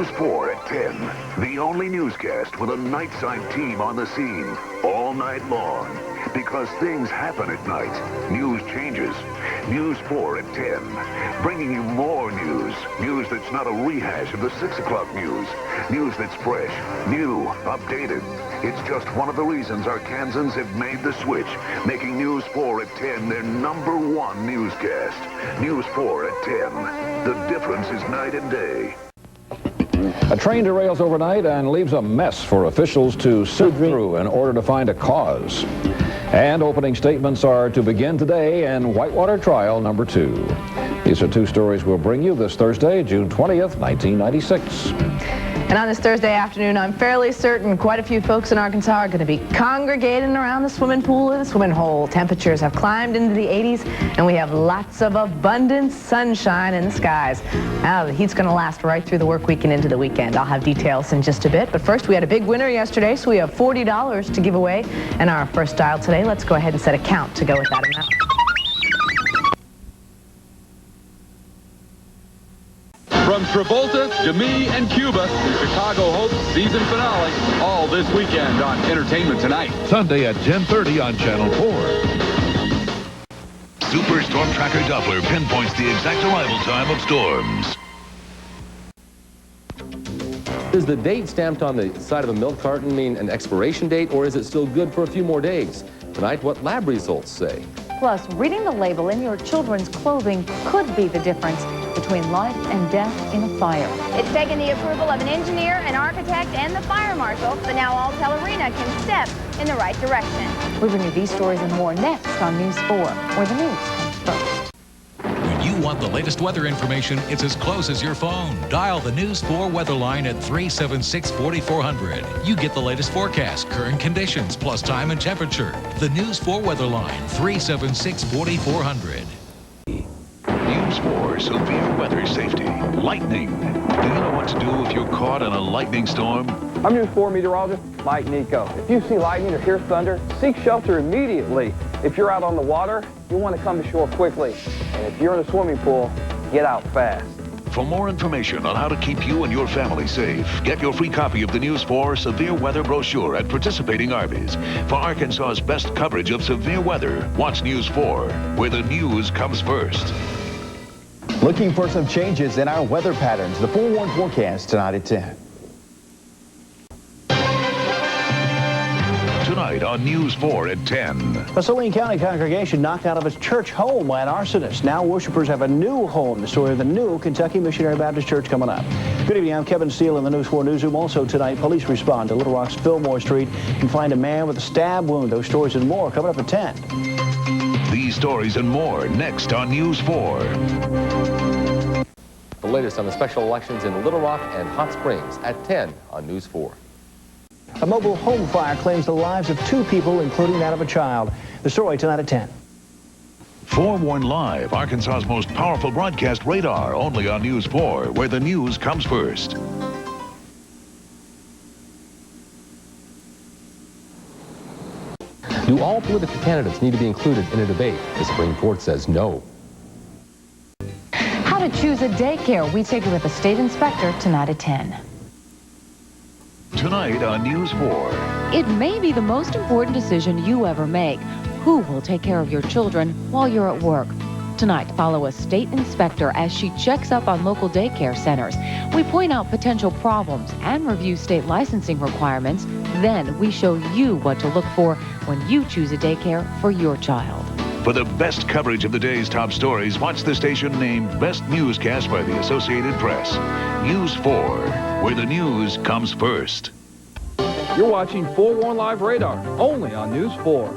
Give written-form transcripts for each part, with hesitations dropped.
News 4 at 10. The only newscast with a night-side team on the scene all night long. Because things happen at night. News changes. News 4 at 10. Bringing you more news. News that's not a rehash of the 6 o'clock news. News that's fresh, new, updated. It's just one of the reasons Arkansans have made the switch, making News 4 at 10 their #1 newscast. News 4 at 10. The difference is night and day. A train derails overnight and leaves a mess for officials to sift through in order to find a cause. And opening statements are to begin today in Whitewater Trial number 2. These are 2 stories we'll bring you this Thursday, June 20th, 1996. And on this Thursday afternoon, I'm fairly certain quite a few folks in Arkansas are going to be congregating around the swimming pool or the swimming hole. Temperatures have climbed into the 80s, and we have lots of abundant sunshine in the skies. Now, the heat's going to last right through the work week and into the weekend. I'll have details in just a bit. But first, we had a big winner yesterday, so we have $40 to give away. And our first dial today, let's go ahead and set a count to go with that amount. From Travolta, Demi, and Cuba, the Chicago Hope's season finale, all this weekend on Entertainment Tonight. Sunday at 10:30 on Channel 4. Super Storm Tracker Doppler pinpoints the exact arrival time of storms. Does the date stamped on the side of a milk carton mean an expiration date, or is it still good for a few more days? Tonight, what lab results say. Plus, reading the label in your children's clothing could be the difference between life and death in a fire. It's taken the approval of an engineer, an architect, and the fire marshal, so now Alltel Arena can step in the right direction. We bring you these stories and more next on News 4, where the news comes first. When you want the latest weather information, it's as close as your phone. Dial the News 4 weather line at 376-4400. You get the latest forecast, current conditions, plus time and temperature. The News 4 weather line, 376-4400. News 4 severe weather safety. Lightning. Do you know what to do if you're caught in a lightning storm? I'm News 4 meteorologist Mike Nico. If you see lightning or hear thunder, seek shelter immediately. If you're out on the water, you'll want to come to shore quickly. And if you're in a swimming pool, get out fast. For more information on how to keep you and your family safe, get your free copy of the News 4 Severe Weather Brochure at participating Arby's. For Arkansas's best coverage of severe weather, watch News 4, where the news comes first. Looking for some changes in our weather patterns. The forewarned forecast tonight at 10. Tonight on News 4 at 10. A Saline County congregation knocked out of its church home by an arsonist. Now worshipers have a new home. The story of the new Kentucky Missionary Baptist Church coming up. Good evening, I'm Kevin Steele in the News 4 newsroom. Also tonight, police respond to Little Rock's Fillmore Street and find a man with a stab wound. Those stories and more coming up at 10. These stories and more next on News 4. The latest on the special elections in Little Rock and Hot Springs at 10 on News 4. A mobile home fire claims the lives of 2 people, including that of a child. The story tonight at 10. Forewarned Live, Arkansas's most powerful broadcast radar, only on News 4, where the news comes first. Do all political candidates need to be included in a debate? The Supreme Court says no. How to choose a daycare. We take it with a state inspector tonight at 10. Tonight on News 4. It may be the most important decision you ever make. Who will take care of your children while you're at work? Tonight, follow a state inspector as she checks up on local daycare centers. We point out potential problems and review state licensing requirements. Then we show you what to look for when you choose a daycare for your child. For the best coverage of the day's top stories, watch the station named Best Newscast by the Associated Press. News 4, where the news comes first. You're watching Forewarned Live Radar, only on News 4.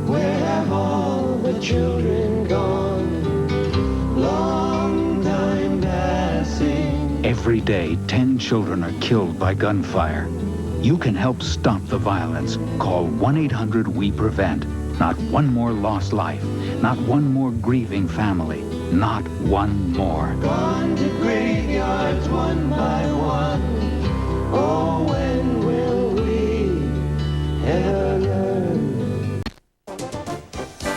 Where have all the children gone? Long time passing. Every day, 10 children are killed by gunfire. You can help stop the violence. Call 1-800-WE-PREVENT. Not one more lost life. Not one more grieving family. Not one more. Gone to graveyards one by one. Oh, when will we ever learn?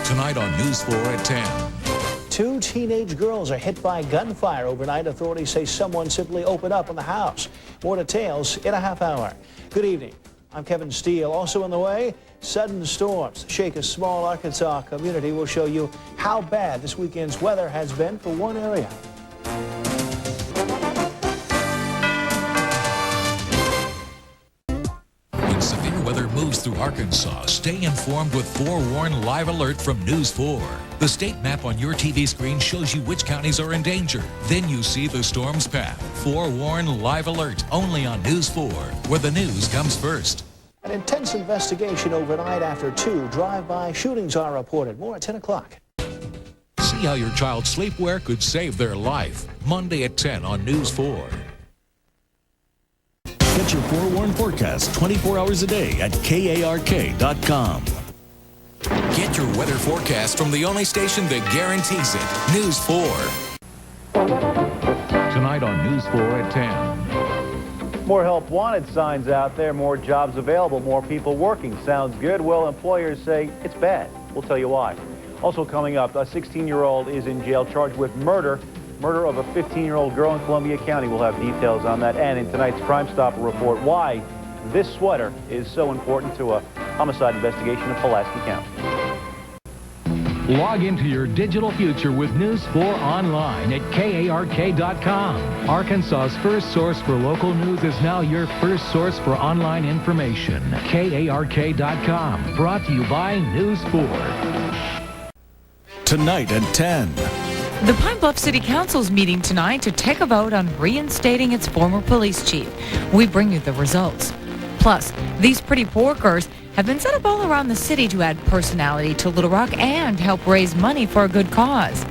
Tonight on News 4 at 10. 2 teenage girls are hit by gunfire overnight. Authorities say someone simply opened up on the house. More details in a half hour. Good evening. I'm Kevin Steele. Also on the way, sudden storms shake a small Arkansas community. We'll show you how bad this weekend's weather has been for one area. When severe weather moves through Arkansas, stay informed with Forewarn Live Alert from News 4. The state map on your TV screen shows you which counties are in danger. Then you see the storm's path. Forewarn Live Alert, only on News 4, where the news comes first. An intense investigation overnight after 2 drive-by shootings are reported. More at 10 o'clock. See how your child's sleepwear could save their life. Monday at 10 on News 4. Get your Forewarn forecast 24 hours a day at KARK.com. Get your weather forecast from the only station that guarantees it. News 4. Tonight on News 4 at 10. More help wanted signs out there, more jobs available, more people working. Sounds good? Well, employers say it's bad. We'll tell you why. Also coming up, a 16-year-old is in jail charged with murder of a 15-year-old girl in Columbia County. We'll have details on that. And in tonight's Crime Stopper report, why this sweater is so important to a homicide investigation in Pulaski County. Log into your digital future with News 4 online at KARK.com. Arkansas's first source for local news is now your first source for online information. KARK.com. Brought to you by News 4. Tonight at 10. The Pine Bluff City Council's meeting tonight to take a vote on reinstating its former police chief. We bring you the results. Plus, these pretty porkers have been set up all around the city to add personality to Little Rock and help raise money for a good cause.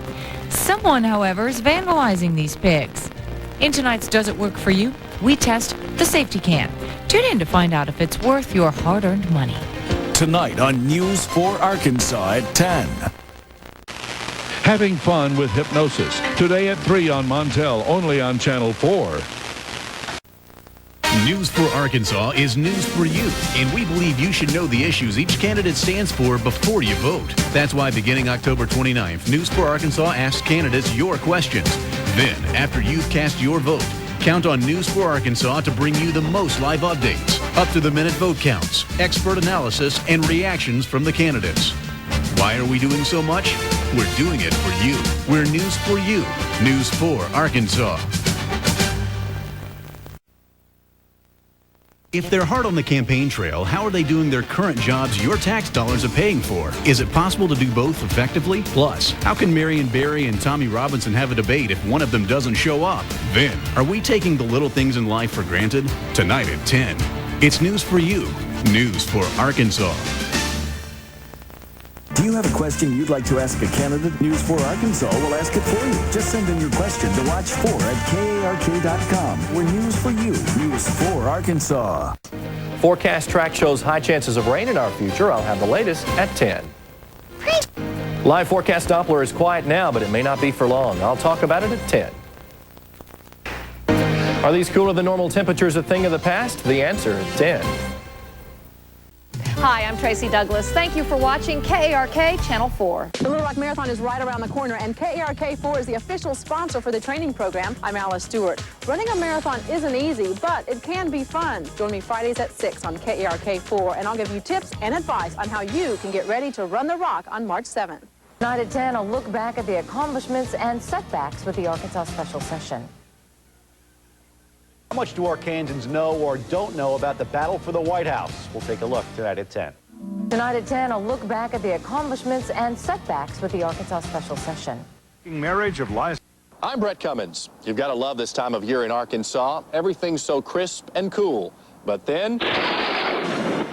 Someone, however, is vandalizing these pigs. In tonight's Does It Work For You, we test the safety can. Tune in to find out if it's worth your hard-earned money. Tonight on News 4 Arkansas at 10. Having fun with hypnosis. Today at 3 on Montel, only on Channel 4. News for Arkansas is news for you, and we believe you should know the issues each candidate stands for before you vote. That's why beginning October 29th, News for Arkansas asks candidates your questions. Then, after you've cast your vote, count on News for Arkansas to bring you the most live updates, up-to-the-minute vote counts, expert analysis, and reactions from the candidates. Why are we doing so much? We're doing it for you. We're News for you. News for Arkansas. If they're hard on the campaign trail, how are they doing their current jobs your tax dollars are paying for? Is it possible to do both effectively? Plus, how can Marion Barry and Tommy Robinson have a debate if one of them doesn't show up? Then, are we taking the little things in life for granted? Tonight at 10, it's News for you. News for Arkansas. Do you have a question you'd like to ask a candidate? News 4 Arkansas will ask it for you. Just send in your question to Watch 4 at KARK.com. We're News for you. News 4 Arkansas. Forecast track shows high chances of rain in our future. I'll have the latest at 10. Live forecast Doppler is quiet now, but it may not be for long. I'll talk about it at 10. Are these cooler than normal temperatures a thing of the past? The answer is 10. Hi, I'm Tracy Douglas. Thank you for watching KARK Channel 4. The Little Rock Marathon is right around the corner, and KARK4 is the official sponsor for the training program. I'm Alice Stewart. Running a marathon isn't easy, but it can be fun. Join me Fridays at 6 on KARK4, and I'll give you tips and advice on how you can get ready to run the rock on March 7th. Tonight at 10, a look back at the accomplishments and setbacks with the Arkansas Special Session. How much do Arkansans know or don't know about the battle for the White House? We'll take a look tonight at 10. Tonight at 10, a look back at the accomplishments and setbacks with the Arkansas Special Session. Marriage of lies. I'm Brett Cummins. You've got to love this time of year in Arkansas. Everything's so crisp and cool. But then,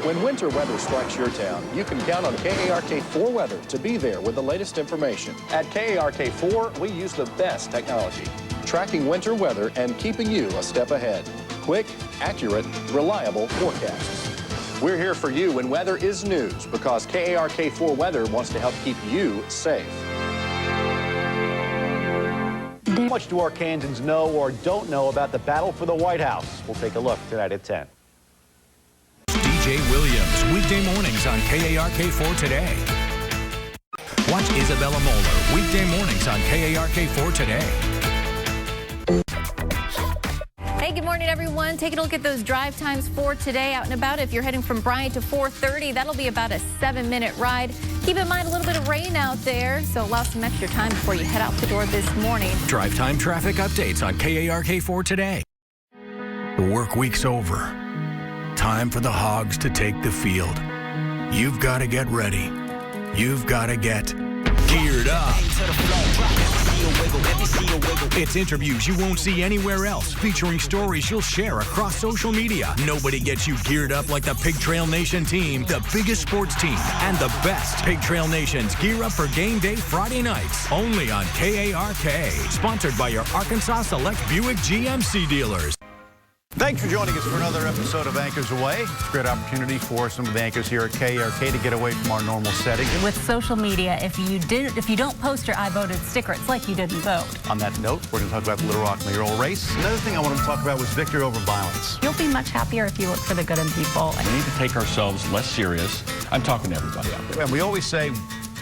when winter weather strikes your town, you can count on KARK4 weather to be there with the latest information. At KARK4, we use the best technology, tracking winter weather and keeping you a step ahead. Quick, accurate, reliable forecasts. We're here for you when weather is news because KARK4 weather wants to help keep you safe. How much do Arkansans know or don't know about the battle for the White House? We'll take a look tonight at 10. DJ Williams, weekday mornings on KARK4 Today. Watch Isabella Moeller weekday mornings on KARK4 today. Hey, good morning, everyone. Taking a look at those drive times for today out and about. If you're heading from Bryant to 430, that'll be about a 7-minute ride. Keep in mind a little bit of rain out there, so allow some extra time before you head out the door this morning. Drive time traffic updates on KARK4 today. The work week's over. Time for the Hogs to take the field. You've got to get ready. You've got to get geared up. It's interviews you won't see anywhere else, featuring stories you'll share across social media. Nobody gets you geared up like the Pig Trail Nation team, the biggest sports team, and the best. Pig Trail Nation's Gear Up for Game Day Friday nights, only on KARK. Sponsored by your Arkansas Select Buick GMC dealers. Thanks for joining us for another episode of Anchors Away. It's a great opportunity for some of the anchors here at KARK to get away from our normal setting. With social media, if you don't post your I voted sticker, it's like you didn't vote. On that note, we're going to talk about the Little Rock mayoral race. Another thing I want to talk about was victory over violence. You'll be much happier if you look for the good in people. We need to take ourselves less serious. I'm talking to everybody out there. And we always say,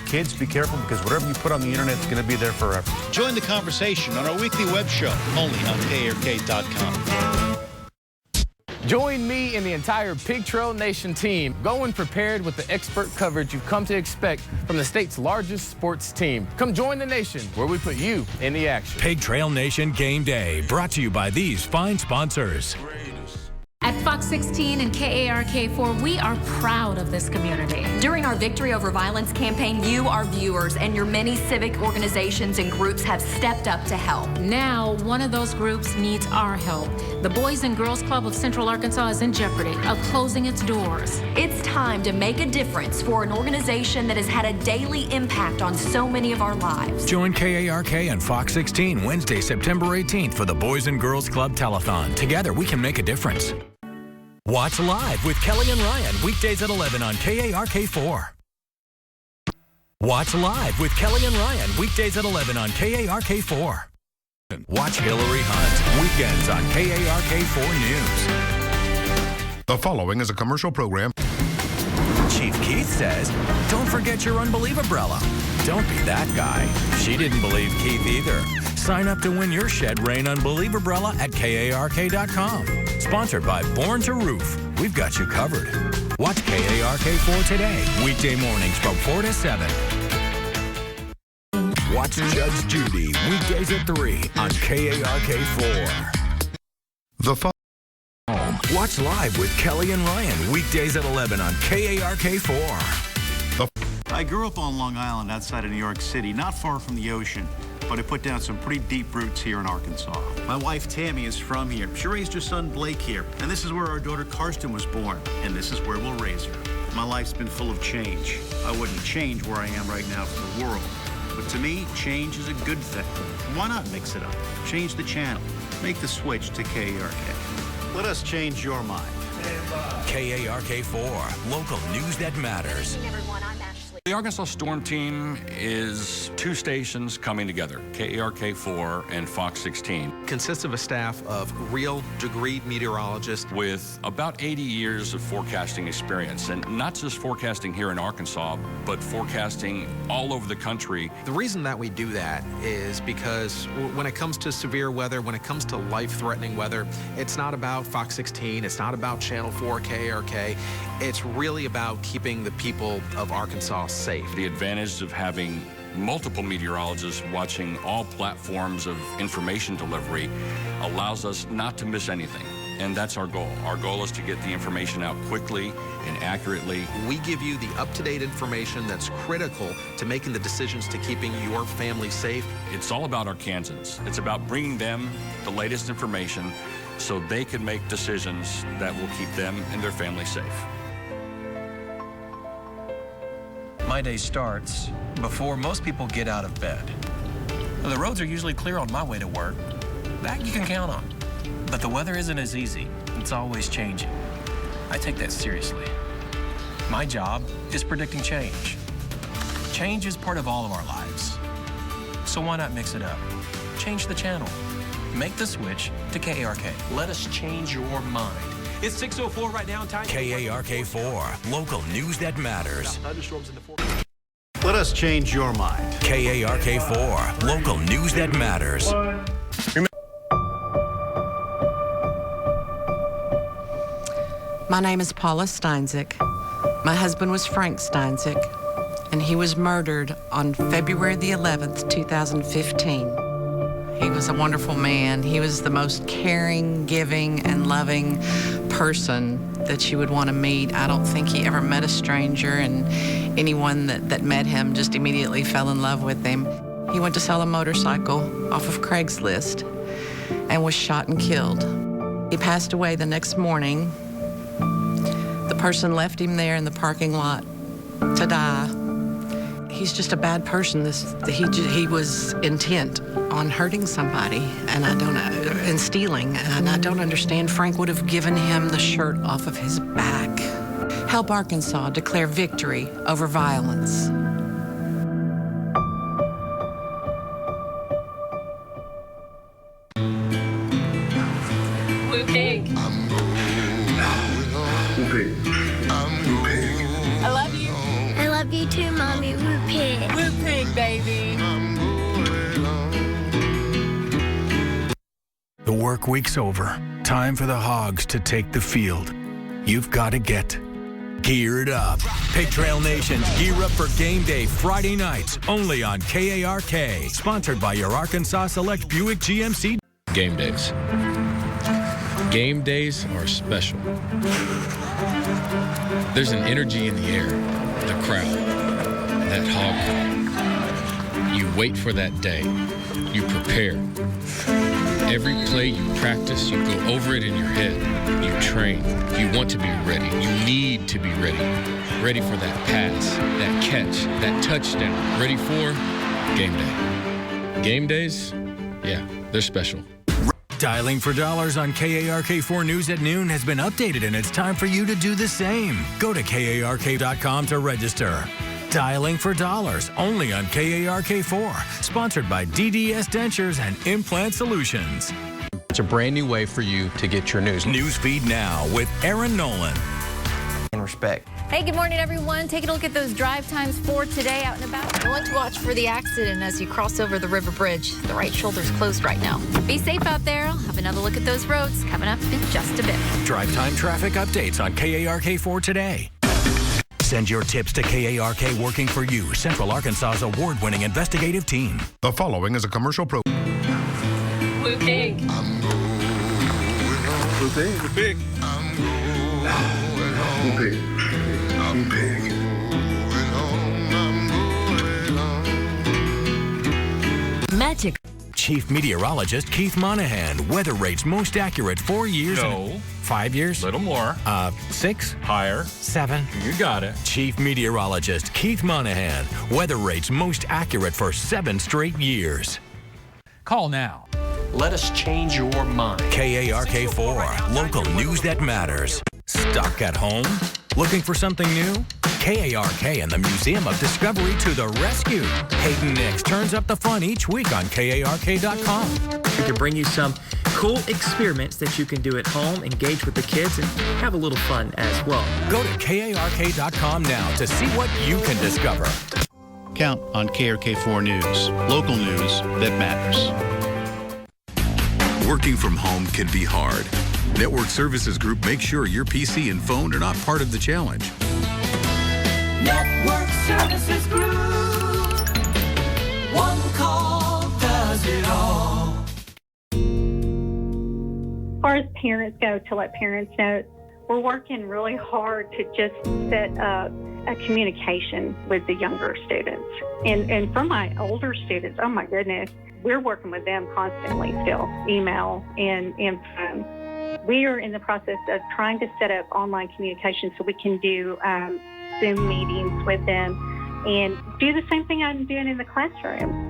kids, be careful, because whatever you put on the internet is going to be there forever. Join the conversation on our weekly web show, only on KARK.com. Join me and the entire Pig Trail Nation team. Going prepared with the expert coverage you've come to expect from the state's largest sports team. Come join the nation where we put you in the action. Pig Trail Nation Game Day, brought to you by these fine sponsors. At Fox 16 and KARK4, we are proud of this community. During our Victory Over Violence campaign, you, our viewers, and your many civic organizations and groups have stepped up to help. Now, one of those groups needs our help. The Boys and Girls Club of Central Arkansas is in jeopardy of closing its doors. It's time to make a difference for an organization that has had a daily impact on so many of our lives. Join KARK and Fox 16 Wednesday, September 18th for the Boys and Girls Club Telethon. Together, we can make a difference. Watch Live with Kelly and Ryan, weekdays at 11 on KARK4. Watch Live with Kelly and Ryan, weekdays at 11 on KARK4. Watch Hillary Hunt, weekends on KARK4 News. The following is a commercial program. Chief Keith says, don't forget your Unbelieve-umbrella. Don't be that guy. She didn't believe Keith either. Sign up to win your Shed Rain Unbelieve-umbrella at KARK.com. Sponsored by Born to Roof. We've got you covered. Watch KARK4 today, weekday mornings from 4 to 7. Watch Judge Judy, weekdays at 3 on KARK4. Watch Live with Kelly and Ryan, weekdays at 11 on KARK4. I grew up on Long Island outside of New York City, not far from the ocean, but I put down some pretty deep roots here in Arkansas. My wife Tammy is from here. She raised her son Blake here, and this is where our daughter Karsten was born, and this is where we'll raise her. My life's been full of change. I wouldn't change where I am right now for the world, but to me, change is a good thing. Why not mix it up? Change the channel. Make the switch to KARK. Let us change your mind. KARK4, local news that matters. The Arkansas Storm Team is two stations coming together, KARK4 and Fox 16. Consists of a staff of real degreed meteorologists with about 80 years of forecasting experience, and not just forecasting here in Arkansas, but forecasting all over the country. The reason that we do that is because when it comes to severe weather, when it comes to life-threatening weather, it's not about Fox 16, it's not about Channel 4, KARK. It's really about keeping the people of Arkansas safe. The advantage of having multiple meteorologists watching all platforms of information delivery allows us not to miss anything. And that's our goal. Our goal is to get the information out quickly and accurately. We give you the up-to-date information that's critical to making the decisions to keeping your family safe. It's all about Arkansans. It's about bringing them the latest information so they can make decisions that will keep them and their family safe. My day starts before most people get out of bed. The roads are usually clear on my way to work. That you can count on. But the weather isn't as easy. It's always changing. I take that seriously. My job is predicting change. Change is part of all of our lives. So why not mix it up? Change the channel. Make the switch to KARK. Let us change your mind. It's 6:04 right now. Time KARK4, local news that matters. Thunderstorms in the Let us change your mind. KARK-4, local news that matters. My name is Paula Steinsick. My husband was Frank Steinsick, and he was murdered on February the 11th, 2015. He was a wonderful man. He was the most caring, giving, and loving person that you would want to meet. I don't think he ever met a stranger, and anyone that met him just immediately fell in love with him. He went to sell a motorcycle off of Craigslist and was shot and killed. He passed away the next morning. The person left him there in the parking lot to die. He's just a bad person. He was intent on hurting somebody, and stealing, and I don't understand. Frank would have given him the shirt off of his back. Help Arkansas declare victory over violence. Blue pig. Blue pig. I love you. I love you too, Mommy. Blue pig. Blue pig, baby. The work week's over. Time for the Hogs to take the field. You've got to get geared up. Pig Trail Nation's Gear Up for Game Day Friday nights, only on KARK. Sponsored by your Arkansas Select Buick GMC. Game days. Game days are special. There's an energy in the air, the crowd, that hog. You wait for that day. You prepare. Every play you practice, you go over it in your head. You train. You want to be ready. You need to be ready. Ready for that pass, that catch, that touchdown. Ready for game day. Game days, yeah, they're special. Dialing for dollars on KARK4 News at noon has been updated, and it's time for you to do the same. Go to KARK.com to register. Dialing for dollars, only on KARK4. Sponsored by DDS Dentures and Implant Solutions. It's a brand new way for you to get your news. Newsfeed Now with Aaron Nolan. And respect. Hey, good morning, everyone. Taking a look at those drive times for today out and about. One to watch for the accident as you cross over the river bridge. The right shoulder's closed right now. Be safe out there. I'll have another look at those roads coming up in just a bit. Drive time traffic updates on KARK4 today. Send your tips to KARK Working for You, Central Arkansas's award-winning investigative team. The following is a commercial program. Blue pig. Blue pig. Blue pig. Blue pig. Blue pig. Magic. Chief Meteorologist Keith Monahan. Weather rates most accurate 4 years. No. 5 years? Little more. 6? Higher. 7? You got it. Chief Meteorologist Keith Monahan. Weather rates most accurate for 7 straight years. Call now. Let us change your mind. KARK4, local news that matters. Stuck at home? Looking for something new? KARK and the Museum of Discovery to the rescue. Hayden Nix turns up the fun each week on KARK.com. We can bring you some cool experiments that you can do at home, engage with the kids, and have a little fun as well. Go to KARK.com now to see what you can discover. Count on KARK4 News, local news that matters. Working from home can be hard. Network Services Group makes sure your PC and phone are not part of the challenge. Network Services Group. One call does it all. As far as parents go, to let parents know, we're working really hard to just set up a communication with the younger students. And for my older students, oh my goodness, we're working with them constantly still, email and phone. We are in the process of trying to set up online communication so we can do Zoom meetings with them and do the same thing I'm doing in the classroom.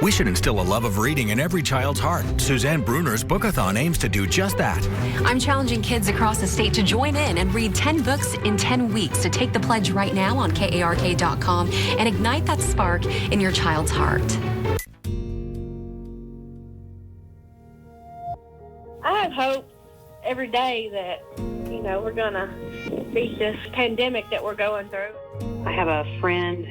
We should instill a love of reading in every child's heart. Suzanne Bruner's Bookathon aims to do just that. I'm challenging kids across the state to join in and read 10 books in 10 weeks. To take the pledge right now on KARK.com and ignite that spark in your child's heart. I have hope every day that, we're going to beat this pandemic that we're going through. I have a friend.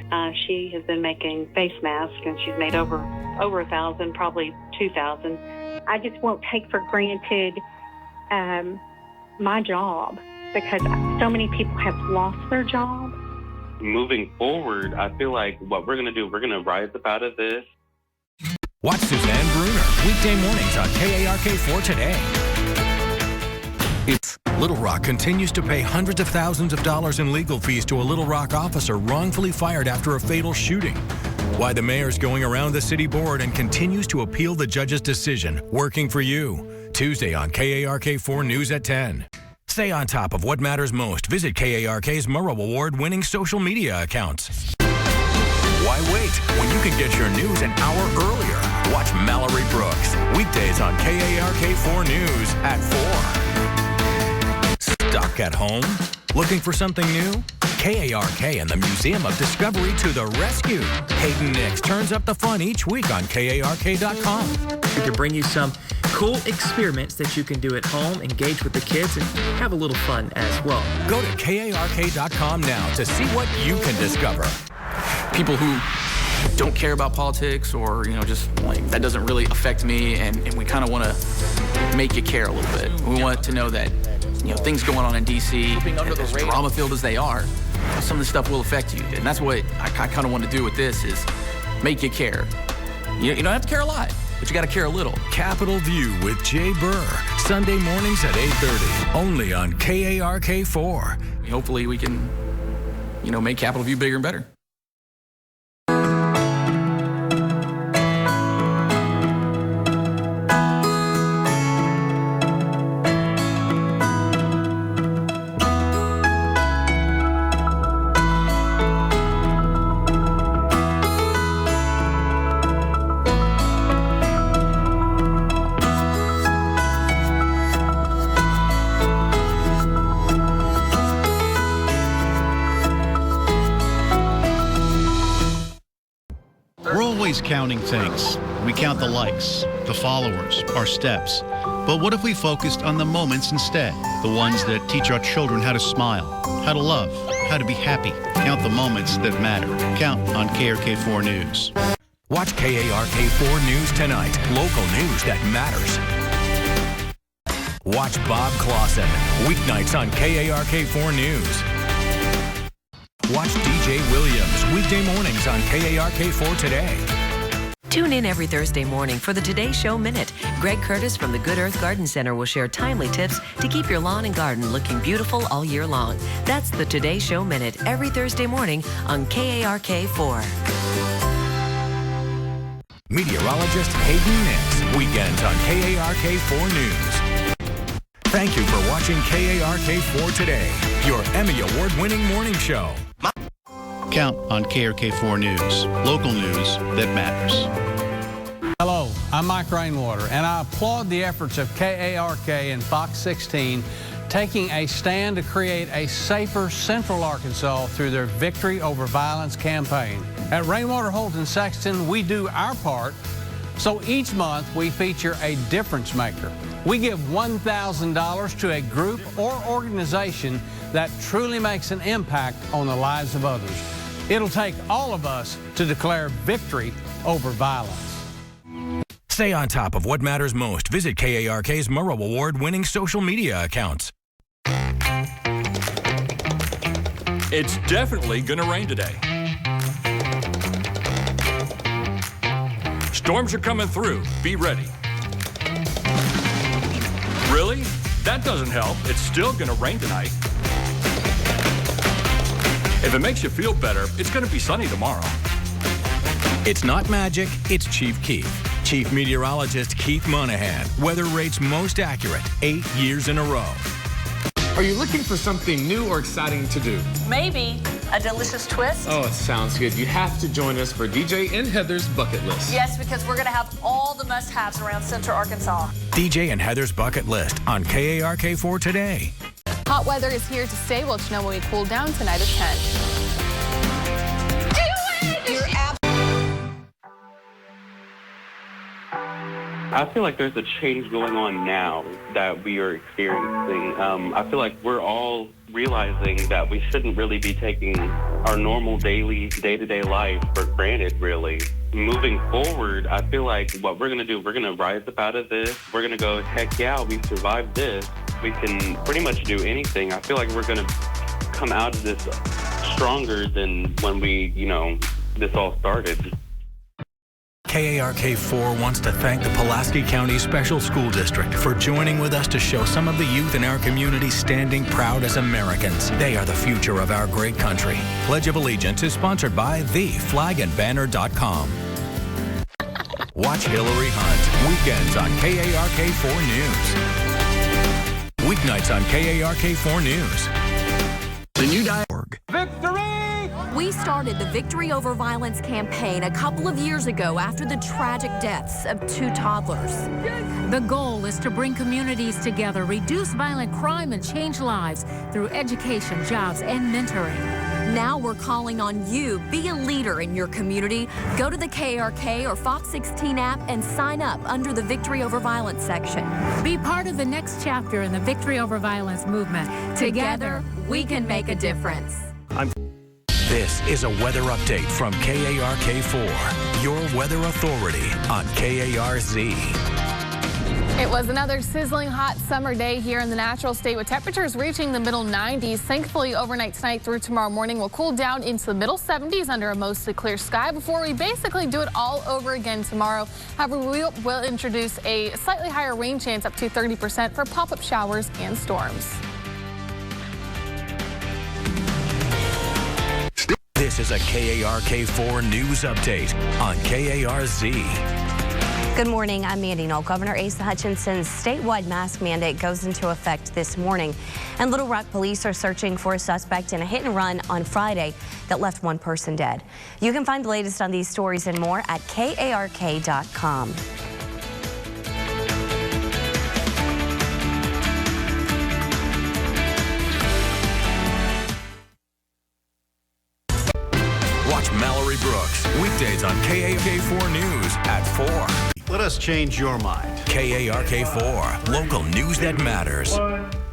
She has been making face masks, and she's made over 1,000, probably 2,000. I just won't take for granted my job because so many people have lost their job. Moving forward, I feel like what we're going to do, we're going to rise up out of this. Watch Suzanne Bruner weekday mornings on KARK4 today. Little Rock continues to pay hundreds of thousands of dollars in legal fees to a Little Rock officer wrongfully fired after a fatal shooting. Why the mayor's going around the city board and continues to appeal the judge's decision. Working for you. Tuesday on KARK4 News at 10. Stay on top of what matters most. Visit KARK's Murrow Award-winning social media accounts. Why wait when you can get your news an hour earlier? Watch Mallory Brooks weekdays on KARK4 News at 4. Stuck at home? Looking for something new? KARK and the Museum of Discovery to the rescue. Hayden Nix turns up the fun each week on KARK.com. We can bring you some cool experiments that you can do at home, engage with the kids, and have a little fun as well. Go to KARK.com now to see what you can discover. People who don't care about politics or, just like that doesn't really affect me, and we kind of want to make you care a little bit. We want to know that, things going on in D.C., as drama-filled as they are, some of the stuff will affect you. And that's what I kind of want to do with this is make you care. You don't have to care a lot, but you got to care a little. Capitol View with Jay Burr, Sunday mornings at 8:30, only on KARK4. Hopefully we can, make Capitol View bigger and better. Counting things. We count the likes, the followers, our steps. But what if we focused on the moments instead? The ones that teach our children how to smile, how to love, how to be happy. Count the moments that matter. Count on KARK4 News. Watch KARK4 News tonight. Local news that matters. Watch Bob Clausen weeknights on KARK4 News. Watch DJ Williams weekday mornings on KARK4 today. Tune in every Thursday morning for the Today Show Minute. Greg Curtis from the Good Earth Garden Center will share timely tips to keep your lawn and garden looking beautiful all year long. That's the Today Show Minute every Thursday morning on KARK4. Meteorologist Hayden Nix weekends on KARK4 News. Thank you for watching KARK4 Today, your Emmy Award-winning morning show. Count on KARK4 News, local news that matters. Hello, I'm Mike Rainwater, and I applaud the efforts of KARK and Fox 16 taking a stand to create a safer Central Arkansas through their Victory Over Violence campaign. At Rainwater, Holt, and Sexton, we do our part, so each month we feature a difference maker. We give $1,000 to a group or organization that truly makes an impact on the lives of others. It'll take all of us to declare victory over violence. Stay on top of what matters most. Visit KARK's Murrow Award-winning social media accounts. It's definitely gonna rain today. Storms are coming through. Be ready. Really? That doesn't help. It's still gonna rain tonight. If it makes you feel better, it's gonna be sunny tomorrow. It's not magic, it's Chief Keith. Chief Meteorologist Keith Monahan. Weather rates most accurate 8 years in a row. Are you looking for something new or exciting to do? Maybe a delicious twist. Oh, it sounds good. You have to join us for DJ and Heather's Bucket List. Yes, because we're going to have all the must-haves around Central Arkansas. DJ and Heather's Bucket List on KARK4 Today. Hot weather is here to stay. We'll let you know when we cool down tonight at 10. Do it! You're I feel like there's a change going on now that we are experiencing. I feel like we're all realizing that we shouldn't really be taking our normal daily, day-to-day life for granted, really. Moving forward, I feel like what we're going to do, we're going to rise up out of this. We're going to go, heck yeah, we survived this. We can pretty much do anything. I feel like we're going to come out of this stronger than when we, this all started. KARK-4 wants to thank the Pulaski County Special School District for joining with us to show some of the youth in our community standing proud as Americans. They are the future of our great country. Pledge of Allegiance is sponsored by theflagandbanner.com. Watch Hillary Hunt weekends on KARK-4 News. Weeknights on KARK-4 News. The new .org. Victory! We started the Victory Over Violence campaign a couple of years ago after the tragic deaths of 2 toddlers. The goal is to bring communities together, reduce violent crime, and change lives through education, jobs, and mentoring. Now we're calling on you. Be a leader in your community. Go to the KARK or Fox 16 app and sign up under the Victory Over Violence section. Be part of the next chapter in the Victory Over Violence movement. Together, we can make a difference. This is a weather update from KARK-4, your weather authority on KARZ. It was another sizzling hot summer day here in the natural state with temperatures reaching the middle 90s. Thankfully, overnight tonight through tomorrow morning will cool down into the middle 70s under a mostly clear sky before we basically do it all over again tomorrow. However, we will introduce a slightly higher rain chance up to 30% for pop-up showers and storms. This is a KARK-4 news update on KARZ. Good morning, I'm Mandy Knoll. Governor Asa Hutchinson's statewide mask mandate goes into effect this morning. And Little Rock police are searching for a suspect in a hit and run on Friday that left 1 person dead. You can find the latest on these stories and more at KARK.com. Watch Mallory Brooks weekdays on KARK-4 News at 4. Let us change your mind. KARK-4, local news that matters.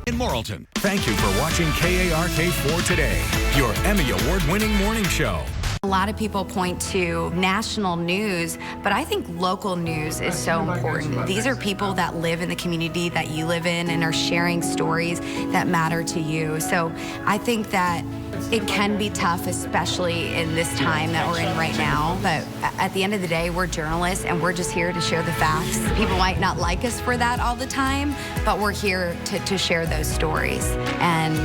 In Morrilton, thank you for watching KARK-4 Today, your Emmy Award-winning morning show. A lot of people point to national news, but I think local news is so important. These are people that live in the community that you live in and are sharing stories that matter to you. So I think that it can be tough, especially in this time that we're in right now. But at the end of the day, we're journalists and we're just here to share the facts. People might not like us for that all the time, but we're here to share those stories. And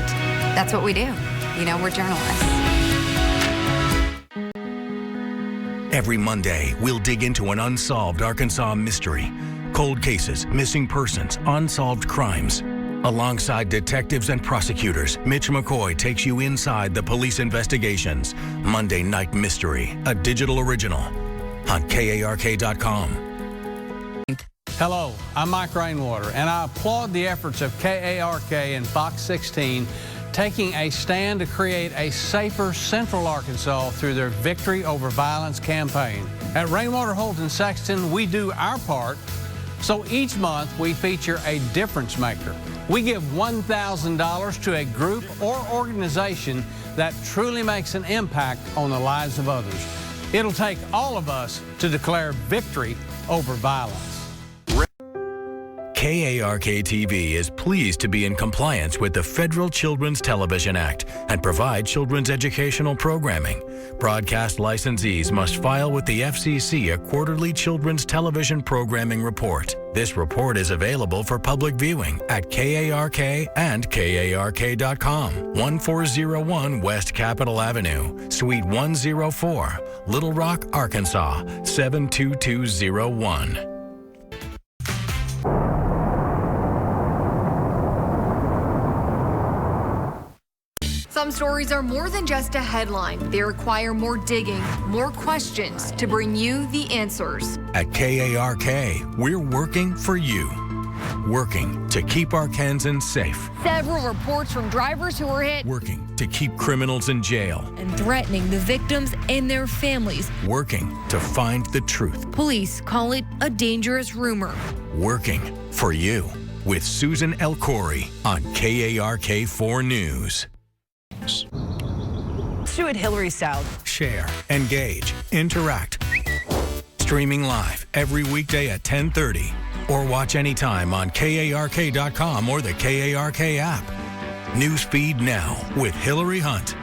that's what we do. We're journalists. Every Monday, we'll dig into an unsolved Arkansas mystery. Cold cases, missing persons, unsolved crimes. Alongside detectives and prosecutors, Mitch McCoy takes you inside the police investigations. Monday Night Mystery, a digital original on KARK.com. Hello, I'm Mike Rainwater, and I applaud the efforts of KARK and Fox 16 taking a stand to create a safer Central Arkansas through their Victory Over Violence campaign. At Rainwater, Holt, and Sexton, we do our part, so each month we feature a difference maker. We give $1,000 to a group or organization that truly makes an impact on the lives of others. It'll take all of us to declare victory over violence. KARK-TV is pleased to be in compliance with the Federal Children's Television Act and provide children's educational programming. Broadcast licensees must file with the FCC a quarterly children's television programming report. This report is available for public viewing at KARK and KARK.com. 1401 West Capitol Avenue, Suite 104, Little Rock, Arkansas, 72201. Some stories are more than just a headline. They require more digging, more questions to bring you the answers. At KARK, we're working for you. Working to keep Arkansans safe. Several reports from drivers who were hit. Working to keep criminals in jail. And threatening the victims and their families. Working to find the truth. Police call it a dangerous rumor. Working for you with Susan El Khoury on KARK-4 News. Do it Hillary style. Share, engage, interact. Streaming live every weekday at 10:30 or watch anytime on KARK.com or the KARK app. Newsfeed now with Hillary Hunt.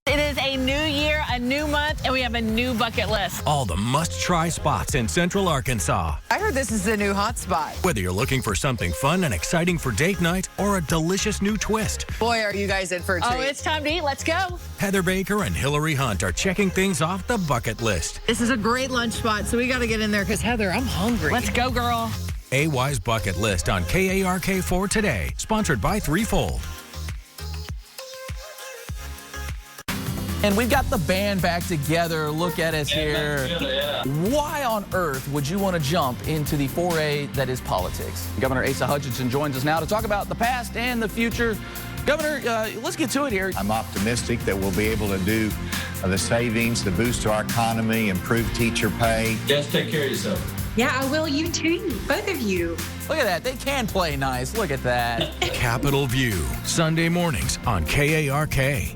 It is a new year, a new month, and we have a new bucket list. All the must-try spots in Central Arkansas. I heard this is the new hot spot. Whether you're looking for something fun and exciting for date night or a delicious new twist. Boy, are you guys in for a treat. Oh, it's time to eat. Let's go. Heather Baker and Hillary Hunt are checking things off the bucket list. This is a great lunch spot, so we got to get in there because, Heather, I'm hungry. Let's go, girl. AY's bucket list on KARK-4 today. Sponsored by Threefold. And we've got the band back together. Look at us here. Why on earth would you want to jump into the foray that is politics? Governor Asa Hutchinson joins us now to talk about the past and the future. Governor, let's get to it here. I'm optimistic that we'll be able to do the savings, the boost to our economy, improve teacher pay. Just take care of yourself. Yeah, I will. You too. Both of you. Look at that. They can play nice. Look at that. Capitol View, Sunday mornings on KARK.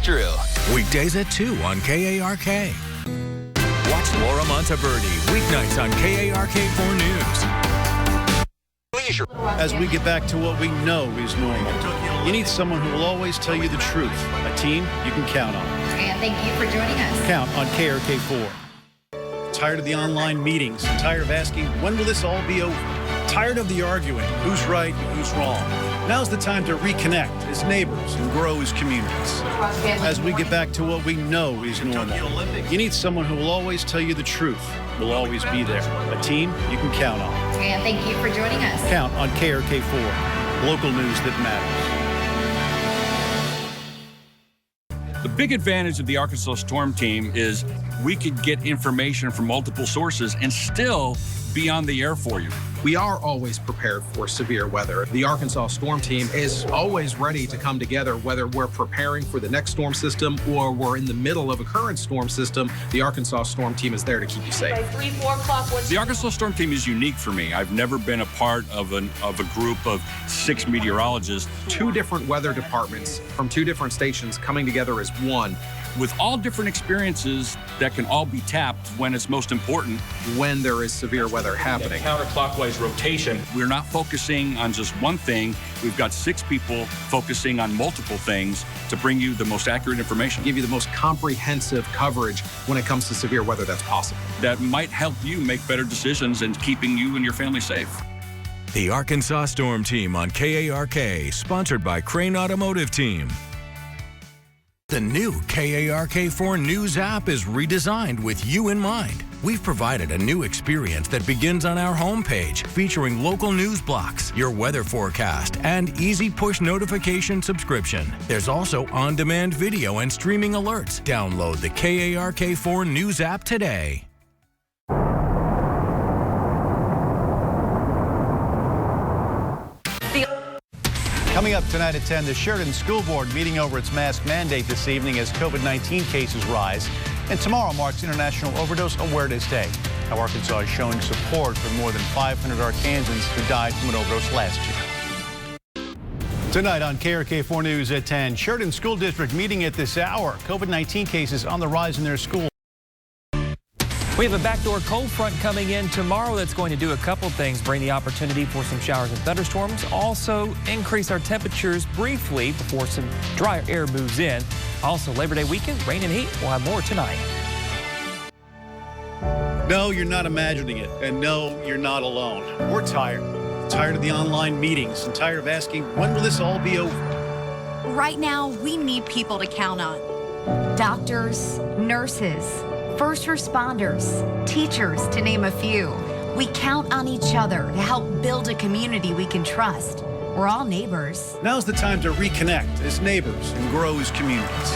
True. Weekdays at 2 on KARK. Watch Laura Monteverdi weeknights on KARK-4 News. As we get back to what we know is normal, you need someone who will always tell you the truth. A team you can count on. And thank you for joining us. Count on KARK-4. Tired of the online meetings? Tired of asking, when will this all be over? Tired of the arguing, who's right and who's wrong? Now's the time to reconnect as neighbors and grow as communities. As we get back to what we know is normal, you need someone who will always tell you the truth, will always be there. A team you can count on. And thank you for joining us. Count on KARK-4, local news that matters. The big advantage of the Arkansas Storm Team is we could get information from multiple sources and still be on the air for you. We are always prepared for severe weather. The Arkansas Storm Team is always ready to come together, whether we're preparing for the next storm system or we're in the middle of a current storm system. The Arkansas Storm Team is there to keep you safe. 3, 4 o'clock. The Arkansas Storm Team is unique for me. I've never been a part of a group of 6 meteorologists. 2 different weather departments from 2 different stations coming together as one, with all different experiences that can all be tapped when it's most important. When there is severe weather happening. Counterclockwise rotation. We're not focusing on just one thing. We've got 6 people focusing on multiple things to bring you the most accurate information. Give you the most comprehensive coverage when it comes to severe weather that's possible. That might help you make better decisions and keeping you and your family safe. The Arkansas Storm Team on KARK, sponsored by Crane Automotive Team. The new KARK-4 News app is redesigned with you in mind. We've provided a new experience that begins on our homepage, featuring local news blocks, your weather forecast, and easy push notification subscription. There's also on-demand video and streaming alerts. Download the KARK-4 News app today. Coming up tonight at 10, the Sheridan School Board meeting over its mask mandate this evening as COVID-19 cases rise. And tomorrow marks International Overdose Awareness Day. Now, Arkansas is showing support for more than 500 Arkansans who died from an overdose last year. Tonight on KARK-4 News at 10, Sheridan School District meeting at this hour. COVID-19 cases on the rise in their school. We have a backdoor cold front coming in tomorrow that's going to do a couple things. Bring the opportunity for some showers and thunderstorms. Also increase our temperatures briefly before some drier air moves in. Also Labor Day weekend, rain and heat. We'll have more tonight. No, you're not imagining it. And no, you're not alone. We're tired. Tired of the online meetings and tired of asking, when will this all be over? Right now, we need people to count on. Doctors, nurses, first responders, teachers, to name a few. We count on each other to help build a community we can trust. We're all neighbors. Now's the time to reconnect as neighbors and grow as communities.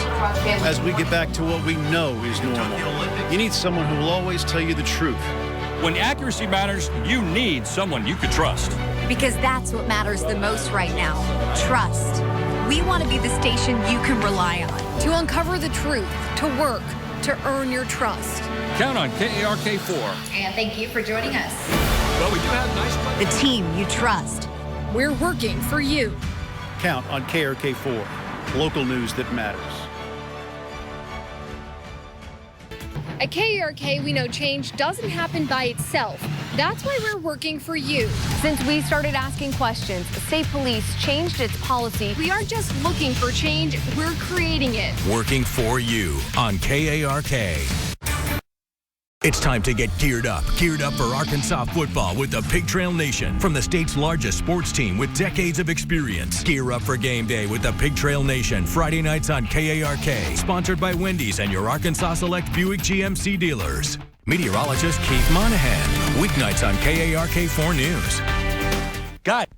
As we get back to what we know is normal, you need someone who will always tell you the truth. When accuracy matters, you need someone you can trust. Because that's what matters the most right now. Trust. We want to be the station you can rely on. To uncover the truth, to work, to earn your trust. Count on KARK-4. And thank you for joining us. Well, we do have nice... The team you trust. We're working for you. Count on KARK-4, local news that matters. At KARK, we know change doesn't happen by itself. That's why we're working for you. Since we started asking questions, state police changed its policy. We aren't just looking for change, we're creating it. Working for you on KARK. It's time to get geared up for Arkansas football with the Pig Trail Nation. From the state's largest sports team with decades of experience. Gear up for game day with the Pig Trail Nation. Friday nights on KARK. Sponsored by Wendy's and your Arkansas Select Buick GMC dealers. Meteorologist Keith Monahan. Weeknights on KARK-4 News. Got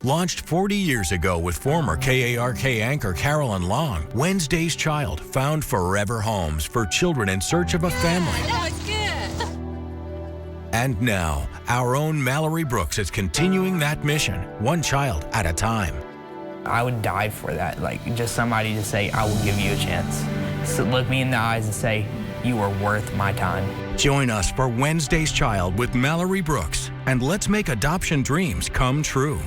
Launched 40 years ago with former KARK anchor Carolyn Long, Wednesday's Child found forever homes for children in search of a family. That was good. And now, our own Mallory Brooks is continuing that mission, one child at a time. I would die for that, like just somebody to say, I will give you a chance. So look me in the eyes and say, you are worth my time. Join us for Wednesday's Child with Mallory Brooks, and let's make adoption dreams come true.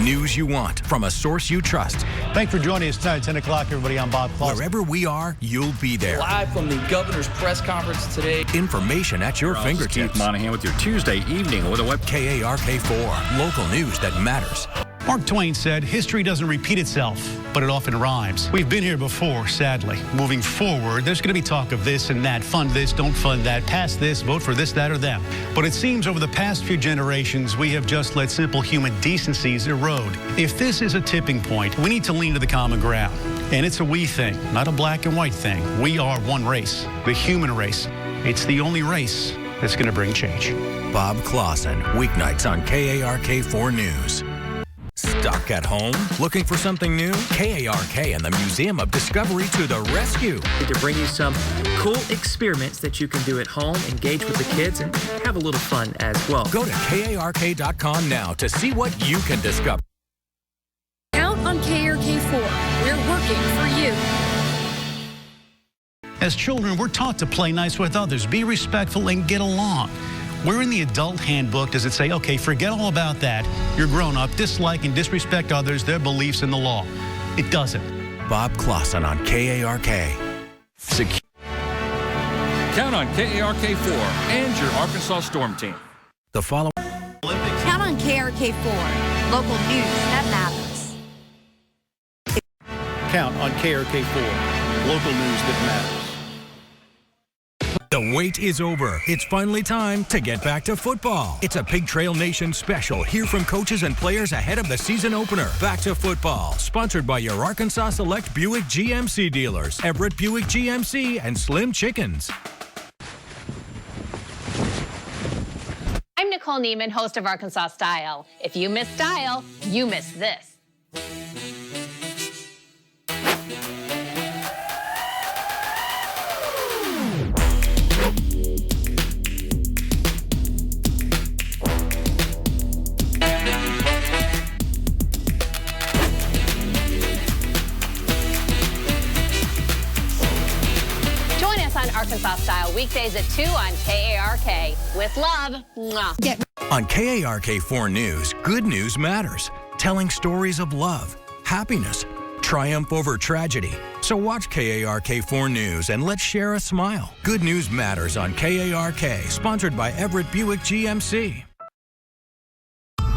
News you want from a source you trust. Thanks for joining us tonight at 10 o'clock, everybody. I'm Bob Clausen. Wherever we are, you'll be there. Live from the governor's press conference today. Information at your fingertips. Keith Monahan with your Tuesday evening with a web. KARK-4, local news that matters. Mark Twain said, history doesn't repeat itself, but it often rhymes. We've been here before, sadly. Moving forward, there's going to be talk of this and that, fund this, don't fund that, pass this, vote for this, that, or them. But it seems over the past few generations, we have just let simple human decencies erode. If this is a tipping point, we need to lean to the common ground. And it's a we thing, not a black and white thing. We are one race, the human race. It's the only race that's going to bring change. Bob Clausen, weeknights on KARK-4 News. Stuck at home? Looking for something new? KARK and the Museum of Discovery to the rescue. To bring you some cool experiments that you can do at home, engage with the kids, and have a little fun as well. Go to KARK.com now to see what you can discover. Count on KARK-4. We're working for you. As children, we're taught to play nice with others, be respectful, and get along. Where in the adult handbook does it say, okay, forget all about that. You're grown up, dislike and disrespect others, their beliefs in the law? It doesn't. Bob Clausen on KARK. Count on KARK-4 and your Arkansas Storm Team. The following. Count on KARK-4, local news that matters. Count on KARK-4, local news that matters. The wait is over. It's finally time to get back to football. It's a Pig Trail Nation special. Hear from coaches and players ahead of the season opener. Back to football. Sponsored by your Arkansas Select Buick GMC dealers, Everett Buick GMC and Slim Chickens. I'm Nicole Neiman, host of Arkansas Style. If you miss style, you miss this. Arkansas Style weekdays at 2 on KARK. With love. Mwah. On KARK-4 News, good news matters. Telling stories of love, happiness, triumph over tragedy. So watch KARK-4 News and let's share a smile. Good news matters on KARK, sponsored by Everett Buick GMC.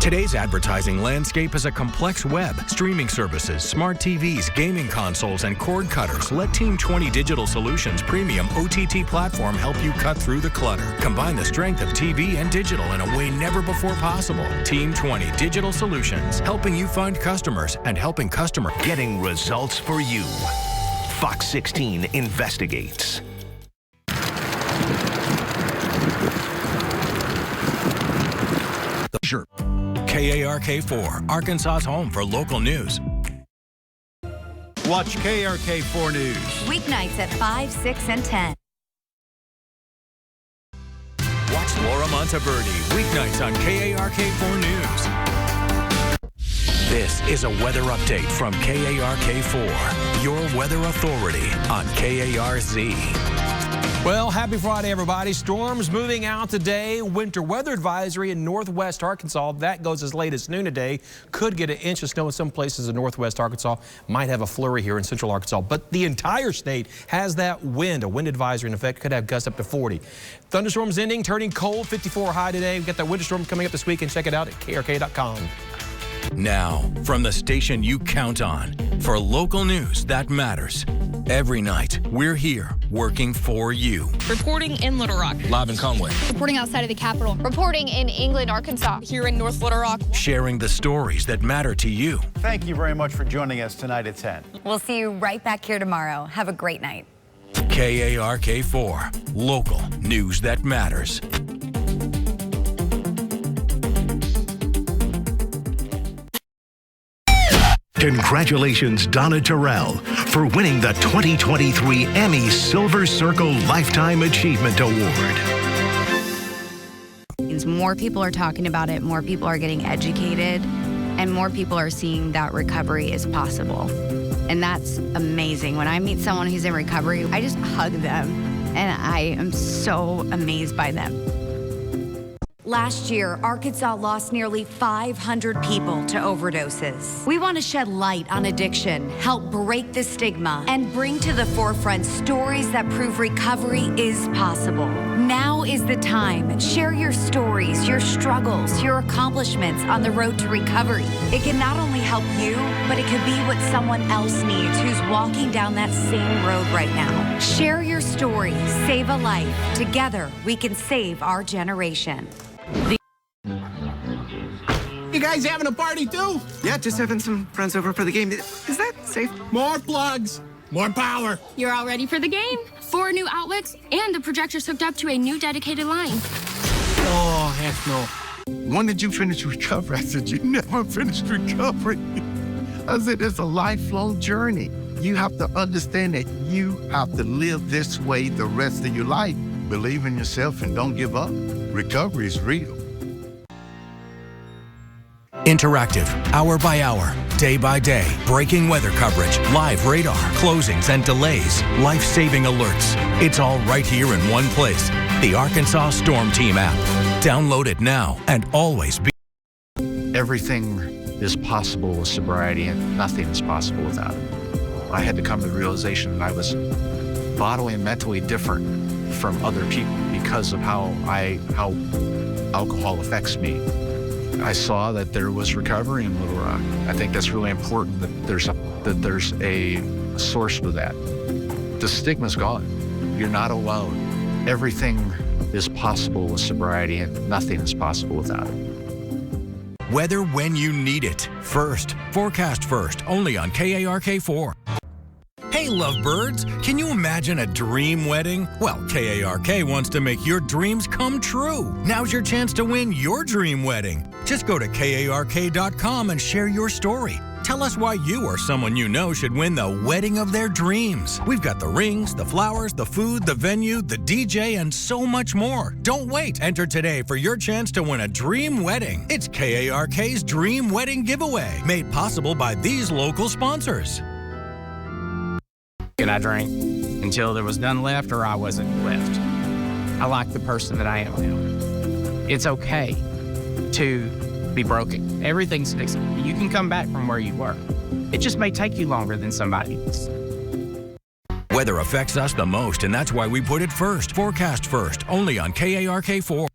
Today's advertising landscape is a complex web, streaming services, smart TVs, gaming consoles, and cord cutters. Let Team 20 Digital Solutions premium OTT platform help you cut through the clutter. Combine the strength of TV and digital in a way never before possible. Team 20 Digital Solutions, helping you find customers and helping customers. Getting results for you. Fox 16 investigates. Sure. KARK-4, Arkansas's home for local news. Watch KARK-4 News. Weeknights at 5, 6, and 10. Watch It's Laura Monteverde, weeknights on KARK-4 News. This is a weather update from KARK-4, your weather authority on KARZ. Well, happy Friday, everybody. Storms moving out today. Winter weather advisory in northwest Arkansas. That goes as late as noon today. Could get an inch of snow in some places in northwest Arkansas. Might have a flurry here in central Arkansas. But the entire state has that wind, a wind advisory in effect. Could have gusts up to 40. Thunderstorms ending, turning cold, 54 high today. We've got that winter storm coming up this weekend. Check it out at KARK.com. Now, from the station you count on for local news that matters. Every night, we're here working for you. Reporting in Little Rock. Live in Conway. Reporting outside of the capital. Reporting in England, Arkansas. Here in North Little Rock. Sharing the stories that matter to you. Thank you very much for joining us tonight at 10. We'll see you right back here tomorrow. Have a great night. KARK-4, local news that matters. Congratulations, Donna Terrell, for winning the 2023 Emmy Silver Circle Lifetime Achievement Award. More people are talking about it, more people are getting educated, and more people are seeing that recovery is possible. And that's amazing. When I meet someone who's in recovery, I just hug them, and I am so amazed by them. Last year, Arkansas lost nearly 500 people to overdoses. We want to shed light on addiction, help break the stigma, and bring to the forefront stories that prove recovery is possible. Now is the time. Share your stories, your struggles, your accomplishments on the road to recovery. It can not only help you, but it could be what someone else needs who's walking down that same road right now. Share your story, save a life. Together, we can save our generation. You guys having a party too? Yeah, just having some friends over for the game. Is that safe? More plugs, more power. You're all ready for the game. 4 new outlets and the projector's hooked up to a new dedicated line. Oh, heck no. When did you finish recovery? I said, you never finished recovery. I said, it's a lifelong journey. You have to understand that you have to live this way the rest of your life. Believe in yourself and don't give up. Recovery is real. Interactive, hour by hour, day by day, breaking weather coverage, live radar, closings and delays, life-saving alerts. It's all right here in one place. The Arkansas Storm Team app. Download it now and always be. Everything is possible with sobriety and nothing is possible without it. I had to come to the realization that I was bodily and mentally different from other people because of how alcohol affects me. I saw that there was recovery in Little Rock. I think that's really important that there's a source for that. The stigma's gone. You're not alone. Everything is possible with sobriety and nothing is possible without it. Weather when you need it. First, forecast first, only on KARK-4. Hey, lovebirds, can you imagine a dream wedding? Well, KARK wants to make your dreams come true. Now's your chance to win your dream wedding. Just go to KARK.com and share your story. Tell us why you or someone you know should win the wedding of their dreams. We've got the rings, the flowers, the food, the venue, the DJ, and so much more. Don't wait. Enter today for your chance to win a dream wedding. It's KARK's Dream Wedding Giveaway, made possible by these local sponsors. And I drank until there was none left or I wasn't left. I like the person that I am now. It's okay to be broken. Everything's fixable. You can come back from where you were. It just may take you longer than somebody else. Weather affects us the most, and that's why we put it first. Forecast first, only on KARK-4.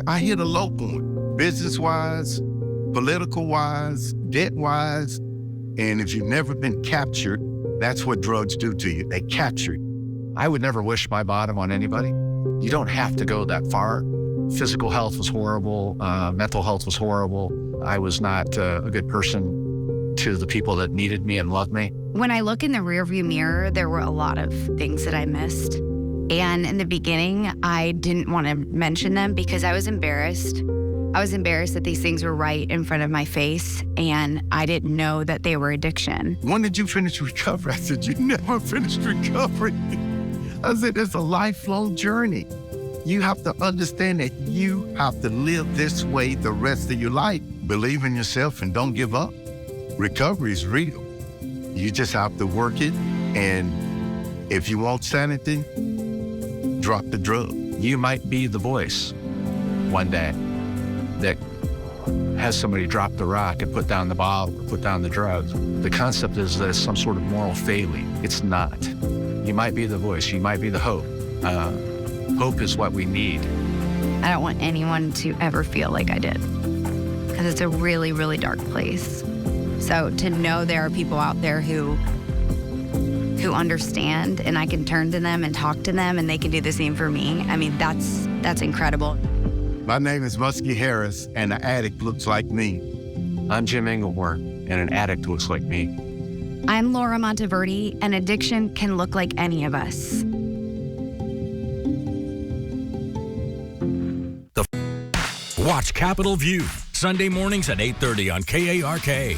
I hit a low point, business-wise, political-wise, debt-wise, and if you've never been captured, that's what drugs do to you. They capture you. I would never wish my bottom on anybody. You don't have to go that far. Physical health was horrible. Mental health was horrible. I was not a good person to the people that needed me and loved me. When I look in the rearview mirror, there were a lot of things that I missed. And in the beginning, I didn't want to mention them because I was embarrassed. I was embarrassed that these things were right in front of my face, and I didn't know that they were addiction. When did you finish recovery? I said, you never finished recovery. I said, it's a lifelong journey. You have to understand that you have to live this way the rest of your life. Believe in yourself and don't give up. Recovery is real. You just have to work it, and if you want sanity, drop the drug. You might be the voice one day that has somebody drop the rock and put down the bottle or put down the drugs. The concept is that it's some sort of moral failing. It's not. You might be the voice. You might be the hope. Hope is what we need. I don't want anyone to ever feel like I did, because it's a really, really dark place. So to know there are people out there who understand, and I can turn to them and talk to them, and they can do the same for me. I mean, that's incredible. My name is Muskie Harris, and an addict looks like me. I'm Jim Engelmore, and an addict looks like me. I'm Laura Monteverdi, and addiction can look like any of us. Watch Capitol View, Sunday mornings at 8:30 on KARK.